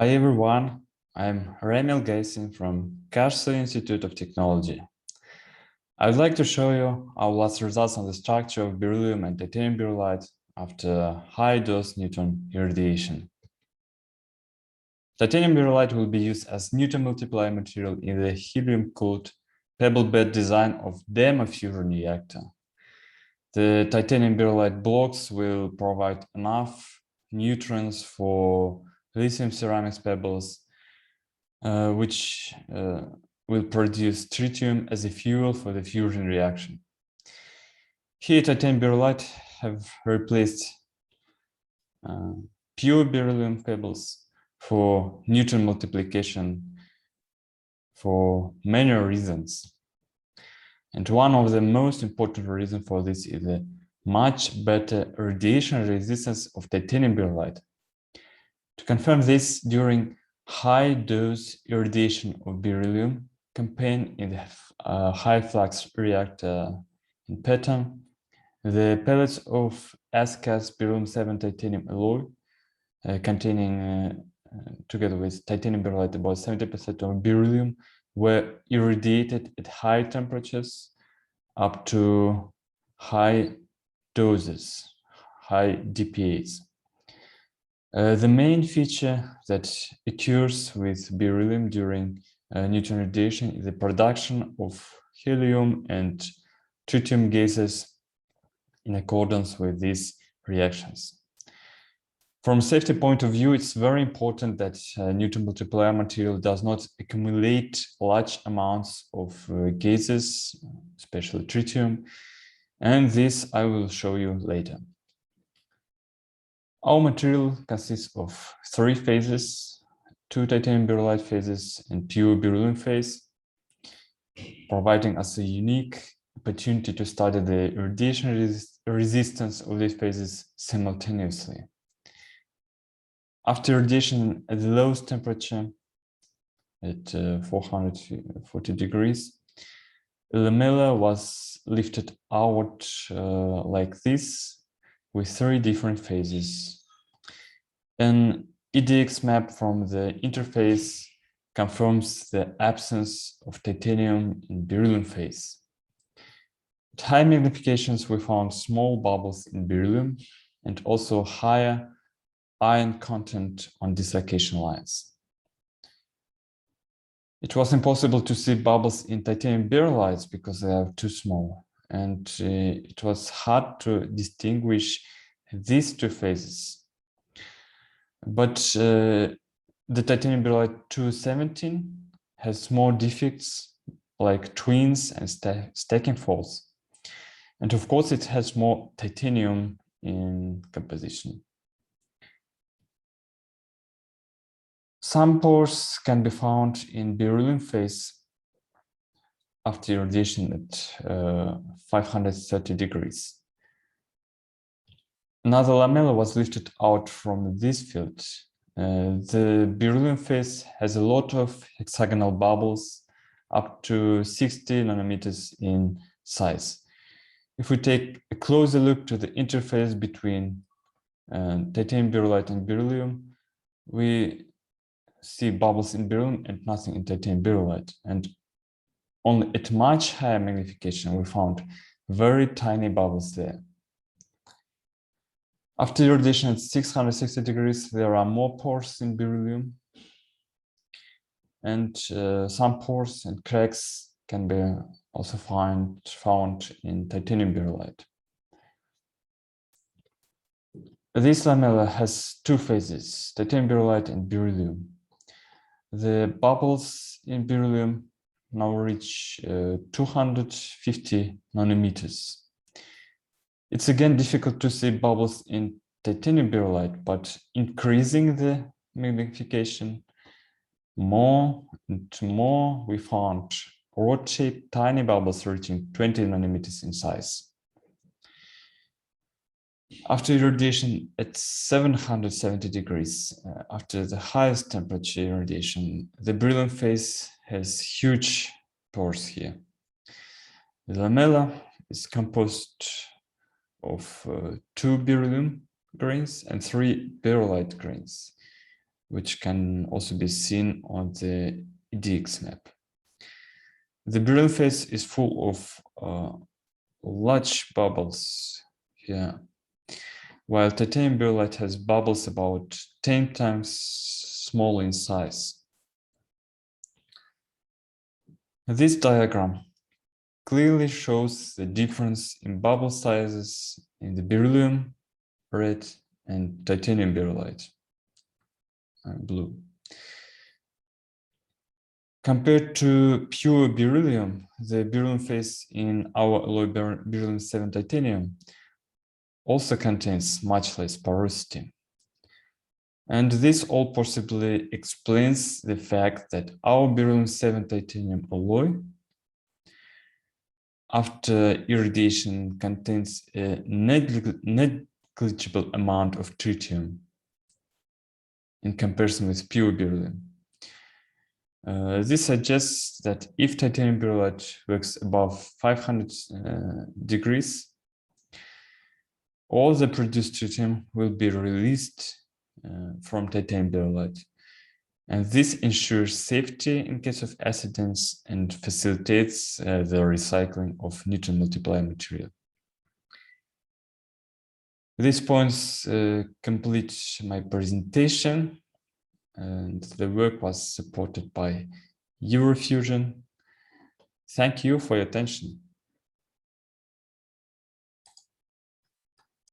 Hi everyone, I'm Ramil Gaisin from Karlsruhe Institute of Technology. I would like to show you our last results on the structure of beryllium and titanium beryllides after high-dose neutron irradiation. Titanium beryllium will be used as neutron multiplier material in the helium-cooled pebble bed design of demo fusion reactor. The titanium beryllium blocks will provide enough neutrons for lithium ceramics pebbles, which will produce tritium as a fuel for the fusion reaction. Here, titanium beryllides have replaced pure beryllium pebbles for neutron multiplication for many reasons. And one of the most important reasons for this is the much better radiation resistance of titanium beryllium. To confirm this, during high-dose irradiation of beryllium campaign in the high-flux reactor in Petam, the pellets of S-cast beryllium-7 titanium alloy containing, together with titanium beryllium, about 70% of beryllium, were irradiated at high temperatures up to high doses, high dPAs. The main feature that occurs with beryllium during neutron radiation is the production of helium and tritium gases in accordance with these reactions. From a safety point of view, it's very important that neutron multiplier material does not accumulate large amounts of gases, especially tritium, and this I will show you later. Our material consists of 3 phases, 2 titanium beryllium phases and pure beryllium phase, providing us a unique opportunity to study the radiation resistance of these phases simultaneously. After irradiation at the lowest temperature, at 440 degrees, the lamella was lifted out like this, with 3 different phases. An EDX map from the interface confirms the absence of titanium in beryllium phase. At high magnifications, we found small bubbles in beryllium and also higher ion content on dislocation lines. It was impossible to see bubbles in titanium beryllides because they are too small, and it was hard to distinguish these 2 phases. But the titanium beryllium 217 has more defects like twins and stacking faults. And of course, it has more titanium in composition. Some pores can be found in beryllium phase after irradiation at 530 degrees. Another lamella was lifted out from this field. The beryllium phase has a lot of hexagonal bubbles up to 60 nanometers in size. If we take a closer look to the interface between titanium beryllium and beryllium, we see bubbles in beryllium and nothing in titanium beryllium. And only at much higher magnification, we found very tiny bubbles there. After irradiation at 660 degrees, there are more pores in beryllium, and some pores and cracks can be also found in titanium beryllium. This lamella has 2 phases, titanium beryllium and beryllium. The bubbles in beryllium now reach 250 nanometers. It's again difficult to see bubbles in titanium beryllium, but increasing the magnification more and more, we found rod-shaped tiny bubbles reaching 20 nanometers in size. After irradiation at 770 degrees, after the highest temperature irradiation, the beryllium phase has huge pores here. The lamella is composed of 2 beryllium grains and 3 beryllium grains. which can also be seen on the EDX map. The beryllium phase is full of large bubbles here, while titanium berylide has bubbles about 10 times smaller in size. This diagram clearly shows the difference in bubble sizes in the beryllium red and titanium berylide blue. Compared to pure beryllium, the beryllium phase in our alloy beryllium 7 titanium also contains much less porosity. And this all possibly explains the fact that our beryllium 7 titanium alloy, after irradiation, contains a negligible amount of tritium in comparison with pure beryllium. This suggests that if titanium berylide works above 500 degrees, all the produced tritium will be released from titanium berylide. And this ensures safety in case of accidents and facilitates the recycling of neutron multiplier material. These points complete my presentation, and the work was supported by Eurofusion. Thank you for your attention.